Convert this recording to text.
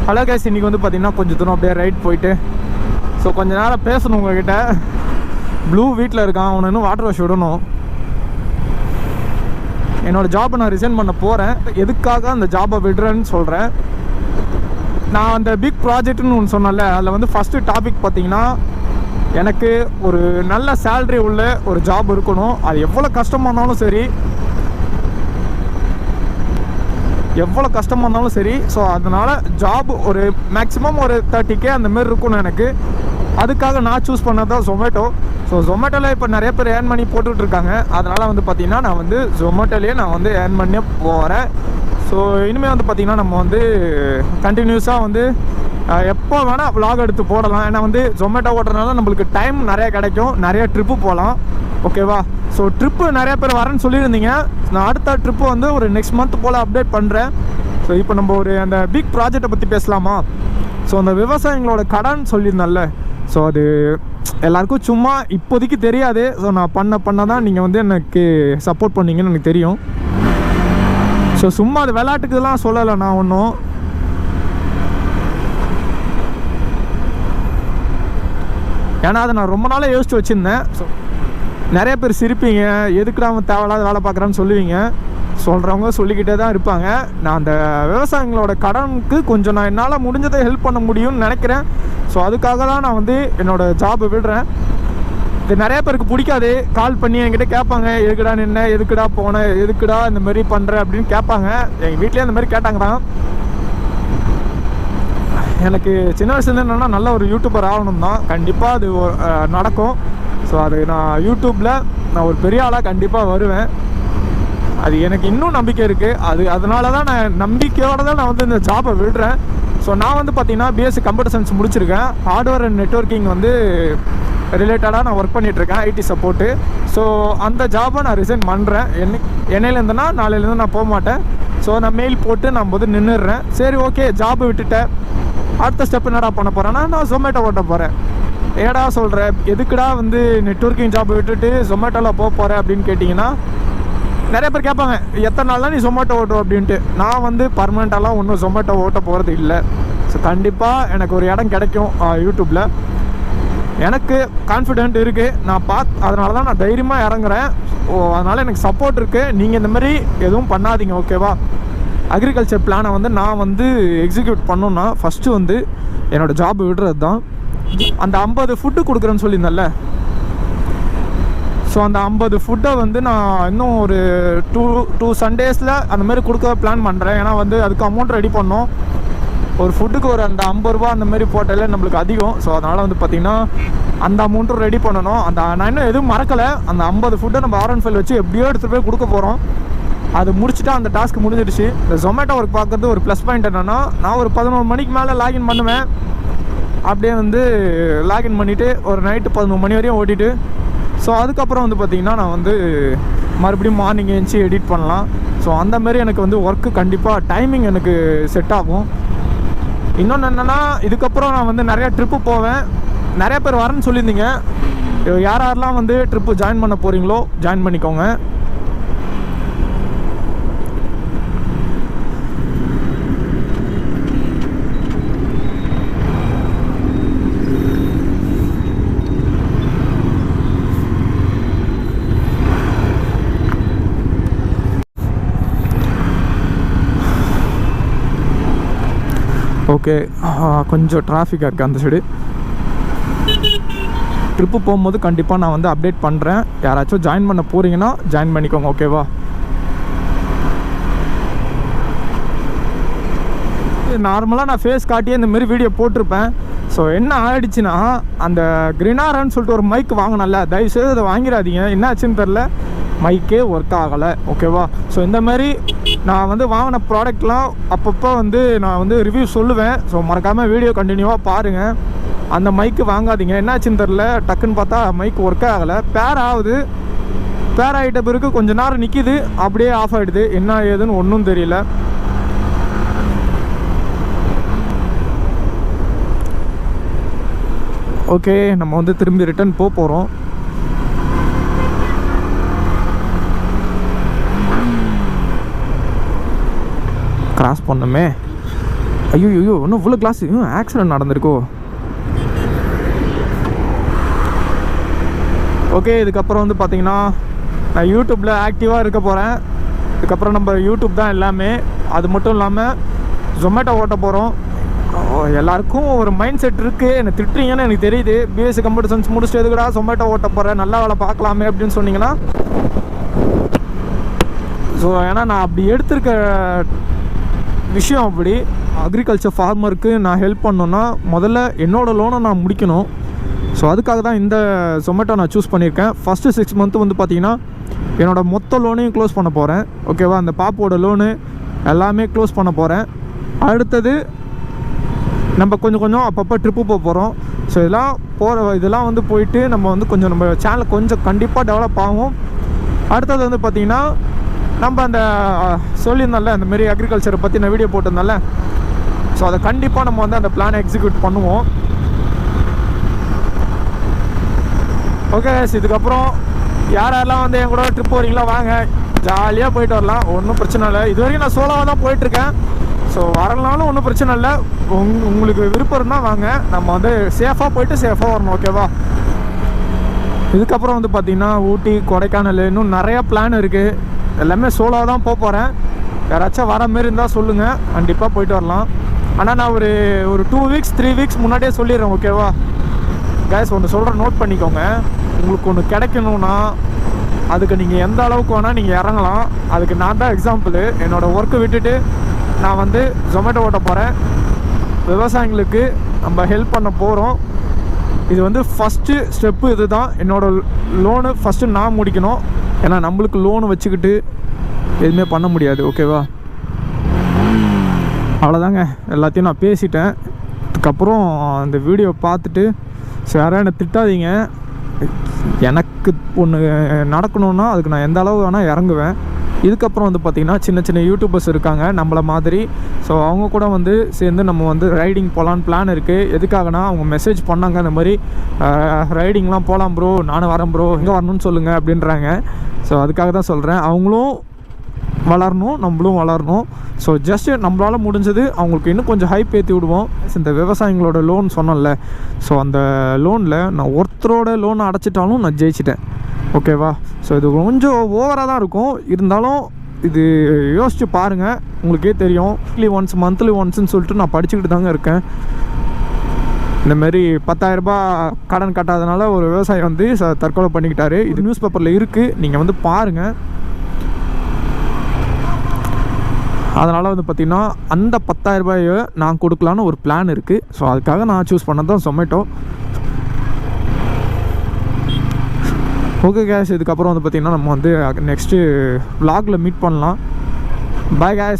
Hello guys, இன்றைக்கி வந்து பார்த்திங்கன்னா கொஞ்சம் தூரம் அப்படியே ரைட் போயிட்டு ஸோ கொஞ்சம் நேரம் பேசணும் உங்கள்கிட்ட. ப்ளூ வீட்டில் இருக்கான், அவனை இன்னும் வாட்டர் வாஷ் விடணும். என்னோடய ஜாபை நான் ரிசைன் பண்ண போகிறேன். எதுக்காக அந்த ஜாபை விடுறேன்னு சொல்கிறேன். நான் அந்த பிக் ப்ராஜெக்ட்னு ஒன்று சொன்னேன்ல, அதில் வந்து ஃபஸ்ட்டு டாபிக் பார்த்திங்கன்னா எனக்கு ஒரு நல்ல சேல்ரி உள்ள ஒரு ஜாப் இருக்கணும். அது எவ்வளோ கஷ்டமாக இருந்தாலும் சரி, ஸோ அதனால் ஜாப் ஒரு மேக்ஸிமம் ஒரு 30K அந்தமாரி இருக்கணும் எனக்கு. அதுக்காக நான் சூஸ் பண்ணது தான் ஜொமேட்டோ. ஸோ ஜொமேட்டோவில் இப்போ நிறைய பேர் ஏர்ன் பண்ணி போட்டுட்ருக்காங்க. அதனால் வந்து பார்த்திங்கன்னா நான் வந்து ஜொமேட்டோலேயே நான் வந்து ஏர்ன் பண்ணி போகிறேன். ஸோ இனிமேல் வந்து பார்த்திங்கன்னா நம்ம வந்து கண்டினியூஸாக வந்து எப்போ வேணால் vlog எடுத்து போடலாம். ஏன்னா வந்து ஜொமேட்டோ ஓட்டுறதுனால நம்மளுக்கு டைம் நிறையா கிடைக்கும், நிறைய ட்ரிப்பு போகலாம். ஓகேவா? ஸோ ட்ரிப்பு நிறைய பேர் வரேன்னு சொல்லியிருந்தீங்க. நான் அடுத்த ட்ரிப்பு வந்து ஒரு நெக்ஸ்ட் மந்த் போல் அப்டேட் பண்ணுறேன். ஸோ இப்போ நம்ம ஒரு அந்த பிக் ப்ராஜெக்டை பற்றி பேசலாமா? ஸோ அந்த விவசாயிகளோட கடன் சொல்லியிருந்தேன்ல, ஸோ அது எல்லாருக்கும் சும்மா இப்போதைக்கு தெரியாது. ஸோ நான் பண்ண தான் நீங்கள் வந்து எனக்கு சப்போர்ட் பண்ணீங்கன்னு எனக்கு தெரியும். ஸோ சும்மா அது விளையாட்டுக்குலாம் சொல்லலை நான் ஒன்றும். ஏன்னா அதை நான் ரொம்ப நாளாக யோசிச்சு வச்சுருந்தேன். ஸோ நிறைய பேர் சிரிப்பீங்க, எதுக்குடா அவன் தேவையில்லாத வேலை பார்க்குறான்னு சொல்லுவீங்க. சொல்கிறவங்க சொல்லிக்கிட்டே தான் இருப்பாங்க. நான் அந்த விவசாயிகளோட கடனுக்கு கொஞ்சம் நான் என்னால் முடிஞ்சதை ஹெல்ப் பண்ண முடியும்னு நினைக்கிறேன். ஸோ அதுக்காக தான் நான் வந்து என்னோடய ஜாபை விடுறேன். இது நிறைய பேருக்கு பிடிக்காது. கால் பண்ணி என்கிட்ட கேட்பாங்க, எதுக்குடா நின்ன, எதுக்குடா போனேன், எதுக்குடா இந்த மாதிரி பண்ணுற அப்படின்னு கேட்பாங்க. எங்கள் வீட்லேயே இந்த மாதிரி கேட்டாங்க தான். எனக்கு சின்ன வயசுலேருந்து என்னென்னா நல்ல ஒரு யூடியூபர் ஆகணும் தான். கண்டிப்பாக அது நடக்கும். ஸோ அது நான் யூடியூப்பில் நான் ஒரு பெரிய ஆளாக கண்டிப்பாக வருவேன். அது எனக்கு இன்னும் நம்பிக்கை இருக்குது. அதனால தான் நான் நம்பிக்கையோடு தான் நான் வந்து இந்த ஜாபை விடுறேன். ஸோ நான் வந்து பார்த்திங்கன்னா பிஎஸ்சி கம்ப்யூட்டர் சயின்ஸ் முடிச்சிருக்கேன். ஹார்ட்வேர் அண்ட் நெட்வொர்க்கிங் வந்து ரிலேட்டடாக நான் ஒர்க் பண்ணிகிட்ருக்கேன், ஐடி சப்போர்ட்டு. ஸோ அந்த ஜாபை நான் ரிசைன் பண்ணுறேன். என்னையிலேருந்துன்னா நாளையிலேருந்து நான் போக மாட்டேன். ஸோ நான் மெயில் போட்டு நான் போது நின்றுடுறேன். சரி, ஓகே, ஜாபை விட்டுட்டேன். அடுத்த ஸ்டெப் என்னடா பண்ண போகிறேன்னா நான் ஜொமேட்டோ ஓட்ட போகிறேன். ஏடா சொல்கிறேன், எதுக்குடா வந்து நெட்வொர்க்கிங் ஜாப் விட்டுட்டு ஜொமேட்டோவில் போக போகிறேன் அப்படின்னு கேட்டிங்கன்னா நிறைய பேர் கேட்பாங்க, எத்தனை நாள் தான் நீ ஜொமேட்டோ ஓட்டும் அப்படின்ட்டு. நான் வந்து பர்மனெண்ட்டாலாம் ஒன்றும் ஜொமேட்டோ ஓட்ட போகிறது இல்லை. ஸோ கண்டிப்பாக எனக்கு ஒரு இடம் கிடைக்கும் யூடியூப்பில். எனக்கு கான்ஃபிடென்ட் இருக்குது. நான் அதனால தான் நான் தைரியமாக இறங்குறேன். அதனால் எனக்கு சப்போர்ட் இருக்குது. நீங்கள் இந்த மாதிரி எதுவும் பண்ணாதீங்க, ஓகேவா? அக்ரிகல்ச்சர் பிளானை வந்து நான் வந்து எக்ஸிக்யூட் பண்ணணுன்னா ஃபஸ்ட்டு வந்து என்னோடய ஜாப் விடுறது தான். அந்த 50 ஃபுட்டு கொடுக்குறேன்னு சொல்லியிருந்தேன்ல, ஸோ அந்த 50 ஃபுட்டை வந்து நான் இன்னும் ஒரு 2 சண்டேஸில் அந்தமாரி கொடுக்க பிளான் பண்ணுறேன். ஏன்னா வந்து அதுக்கு அமௌண்ட் ரெடி பண்ணோம். ஒரு ஃபுட்டுக்கு ஒரு அந்த 50 ரூபா அந்தமாரி போட்டாலே நம்மளுக்கு அதிகம். ஸோ அதனால் வந்து பார்த்திங்கன்னா அந்த அமௌண்ட்டும் ரெடி பண்ணணும். நான் இன்னும் எதுவும் மறக்கலை. அந்த 50 ஃபுட்டை நம்ம R15 வச்சு எப்படியோ எடுத்துகிட்டு போய் கொடுக்க போகிறோம். அது முடிச்சுட்டா அந்த டாஸ்க் முடிஞ்சிடுச்சு. இந்த ஜொமேட்டோ ஒர்க் பார்க்குறது ஒரு ப்ளஸ் பாயிண்ட் என்னென்னா, நான் ஒரு 11 மணிக்கு மேலே லாகின் பண்ணுவேன். அப்படியே வந்து லாகின் பண்ணிவிட்டு ஒரு நைட்டு 11 மணி வரையும் ஓட்டிட்டு, ஸோ அதுக்கப்புறம் வந்து பார்த்திங்கன்னா நான் வந்து மறுபடியும் மார்னிங் எழுந்துச்சி எடிட் பண்ணலாம். ஸோ அந்தமாரி எனக்கு வந்து ஒர்க்கு கண்டிப்பாக டைமிங் எனக்கு செட் ஆகும். இன்னொன்று என்னென்னா, இதுக்கப்புறம் நான் வந்து நிறையா ட்ரிப்பு போவேன். நிறைய பேர் வரேன்னு சொல்லியிருந்தீங்க. யாரெல்லாம் வந்து ட்ரிப்பு ஜாயின் பண்ண போகிறீங்களோ ஜாயின் பண்ணிக்கோங்க. ஓகே, கொஞ்சம் டிராஃபிக்காக இருக்குது அந்த சைடு. ட்ரிப்பு போகும்போது கண்டிப்பாக நான் வந்து அப்டேட் பண்ணுறேன். யாராச்சும் ஜாயின் பண்ண போகிறீங்கன்னா ஜாயின் பண்ணிக்கோங்க, ஓகேவா? நார்மலாக நான் ஃபேஸ் காட்டியே இந்தமாரி வீடியோ போட்டிருப்பேன். ஸோ என்ன ஆகிடுச்சுன்னா, அந்த கிரினாரான்னு சொல்லிட்டு ஒரு மைக் வாங்கினல, தயவுசெய்து அதை வாங்கிடாதீங்க. என்ன ஆச்சுன்னு தெரில, மைக்கே ஒர்க் ஆகலை, ஓகேவா? ஸோ இந்தமாரி நான் வந்து வாங்கின ப்ராடக்ட்லாம் அப்பப்போ வந்து நான் வந்து ரிவ்யூ சொல்லுவேன். ஸோ மறக்காமல் வீடியோ கண்டினியூவாக பாருங்கள். அந்த மைக்கு வாங்காதீங்க. என்னாச்சுன்னு தெரில, டக்குன்னு பார்த்தா மைக் ஒர்க் ஆகலை. பேர் ஆகிட்ட பிறகு கொஞ்சம் நேரம் நிற்கிது, அப்படியே ஆஃப் ஆகிடுது. என்ன ஏதுன்னு ஒன்றும் தெரியல. ஓகே, நம்ம வந்து திரும்பி ரிட்டர்ன் போகிறோம். கிராஸ் பண்ணுமே. ஐயோ இன்னும் ஃபுல்லு கிளாஸ் ஆக்சிடென்ட் நடந்திருக்கோ. ஓகே, இதுக்கப்புறம் வந்து பார்த்தீங்கன்னா நான் யூடியூப்பில் ஆக்டிவாக இருக்க போகிறேன். இதுக்கப்புறம் நம்ம யூடியூப் தான் எல்லாமே. அது மட்டும் இல்லாமல் ஜொமேட்டோ ஓட்ட போகிறோம். எல்லாருக்கும் ஒரு மைண்ட் செட் இருக்குது. என்னை திட்டுறீங்கன்னு எனக்கு தெரியுது. பிஎஸ்சி கம்ப்யூட்டர் சயின்ஸ் முடிச்சுட்டு எதுக்குடா ஜொமேட்டோ ஓட்ட போகிறேன், நல்ல வேலை பார்க்கலாமே அப்படின்னு சொன்னீங்கன்னா, ஸோ ஏன்னா நான் அப்படி எடுத்திருக்க விஷயம் அப்படி. அக்ரிகல்ச்சர் ஃபார்மருக்கு நான் ஹெல்ப் பண்ணோன்னா முதல்ல என்னோடய லோனை நான் முடிக்கணும். ஸோ அதுக்காக தான் இந்த ஜொமேட்டோ நான் சூஸ் பண்ணியிருக்கேன். ஃபஸ்ட்டு 6 மந்த்து வந்து பார்த்திங்கன்னா என்னோடய மொத்த லோனையும் க்ளோஸ் பண்ண போகிறேன். ஓகேவா, அந்த பாப்போட லோனு எல்லாமே க்ளோஸ் பண்ண போகிறேன். அடுத்தது நம்ம கொஞ்சம் அப்பப்போ ட்ரிப்பு போக போகிறோம். ஸோ இதெல்லாம் வந்து போயிட்டு நம்ம வந்து கொஞ்சம் நம்ம சேனல் கொஞ்சம் கண்டிப்பாக டெவலப் ஆகும். அடுத்தது வந்து பார்த்திங்கன்னா நம்ம அந்த சொல்லியிருந்தால அந்தமாரி அக்ரிகல்ச்சரை பற்றி நான் வீடியோ போட்டிருந்தால, ஸோ அதை கண்டிப்பாக நம்ம வந்து அந்த பிளானை எக்ஸிக்யூட் பண்ணுவோம். ஓகே, இதுக்கப்புறம் யாரெல்லாம் வந்து என் கூட ட்ரிப் போகிறீங்களா வாங்க, ஜாலியாக போயிட்டு வரலாம். ஒன்றும் பிரச்சனை இல்லை. இது வரைக்கும் நான் சோலோவாக தான் போயிட்டுருக்கேன். ஸோ வரலனாலும் ஒன்றும் பிரச்சனை இல்லை. உங்களுக்கு விருப்பம் இருந்தால் வாங்க, நம்ம வந்து சேஃபாக போயிட்டு சேஃபாக வரணும். ஓகேவா, இதுக்கப்புறம் வந்து பார்த்திங்கன்னா ஊட்டி, கொடைக்கானல், இன்னும் நிறையா பிளான் இருக்குது. எல்லாமே சோலோவாக தான் போக போகிறேன். யாராச்சும் வர மாரி இருந்தால் சொல்லுங்கள், கண்டிப்பாக போயிட்டு வரலாம். ஆனால் நான் ஒரு 2 வீக்ஸ் 3 வீக்ஸ் முன்னாடியே சொல்லிடுறேன். ஓகேவா கைஸ், ஒன்று சொல்கிறேன், நோட் பண்ணிக்கோங்க. உங்களுக்கு ஒன்று கிடைக்கணும்னா அதுக்கு நீங்கள் எந்த அளவுக்கு வேணால் நீங்கள் இறங்கலாம். அதுக்கு நான் தான் எக்ஸாம்பிள். என்னோடய ஒர்க்கை விட்டுட்டு நான் வந்து ஜொமேட்டோ ஓட்ட போகிறேன். விவசாயிகளுக்கு நம்ம ஹெல்ப் பண்ண போகிறோம். இது வந்து ஃபஸ்ட்டு ஸ்டெப்பு. இது தான் என்னோடய லோனு ஃபஸ்ட்டு நான் முடிக்கணும். ஏன்னா நம்மளுக்கு லோனு வச்சுக்கிட்டு எதுவுமே பண்ண முடியாது. ஓகேவா, அவ்வளோதாங்க, எல்லாத்தையும் நான் பேசிட்டேன். அதுக்கப்புறம் அந்த வீடியோ பார்த்துட்டு ஸோ யாரும் என்னை திட்டாதீங்க. எனக்கு ஒன்று நடக்கணுன்னா அதுக்கு நான் எந்த அளவு வேணால் இறங்குவேன். இதுக்கப்புறம் வந்து பார்த்திங்கன்னா சின்ன யூடியூபர்ஸ் இருக்காங்க நம்மளை மாதிரி. ஸோ அவங்க கூட வந்து சேர்ந்து நம்ம வந்து ரைடிங் போகலான்னு பிளான் இருக்குது. எதுக்காகனா அவங்க மெசேஜ் பண்ணாங்க, இந்த மாதிரி ரைடிங்லாம் போகலாம் ப்ரோ, நானும் வரேன் ப்ரோ, எங்கே வரணும்னு சொல்லுங்கள் அப்படின்றாங்க. ஸோ அதுக்காக தான் சொல்கிறேன். அவங்களும் வளரணும், நம்மளும் வளரணும். ஸோ ஜஸ்ட்டு நம்மளால் முடிஞ்சது அவங்களுக்கு இன்னும் கொஞ்சம் ஹைப் ஏற்றி விடுவோம். இந்த விவசாயிங்களோட லோன் சொன்னேன்ல, ஸோ அந்த லோனில் நான் ஒருத்தரோட லோனை அடைச்சிட்டாலும் நான் ஜெயிச்சிட்டேன். ஓகேவா, ஸோ இது கொஞ்சம் ஓவராக தான் இருக்கும். இருந்தாலும் இது யோசித்து பாருங்கள், உங்களுக்கே தெரியும். வீக்லி ஒன்ஸ் மந்த்லி ஒன்ஸ்ன்னு சொல்லிட்டு நான் படிச்சுக்கிட்டு தாங்க இருக்கேன். இந்தமாரி 10,000 ரூபாய் கடன் கட்டாதனால ஒரு விவசாயி வந்து தற்கொலை பண்ணிக்கிட்டாரு. இது நியூஸ் பேப்பரில் இருக்குது, நீங்கள் வந்து பாருங்கள். அதனால் வந்து பார்த்திங்கன்னா அந்த 10,000 ரூபாயை நான் கொடுக்கலான்னு ஒரு பிளான் இருக்குது. ஸோ அதுக்காக நான் சூஸ் பண்ணது தான் ஜொமேட்டோ. ஓகே கேஸ், இதுக்கப்புறம் வந்து பார்த்திங்கன்னா நம்ம வந்து நெக்ஸ்ட்டு vlogல மீட் பண்ணலாம். பாய் கேஸ்.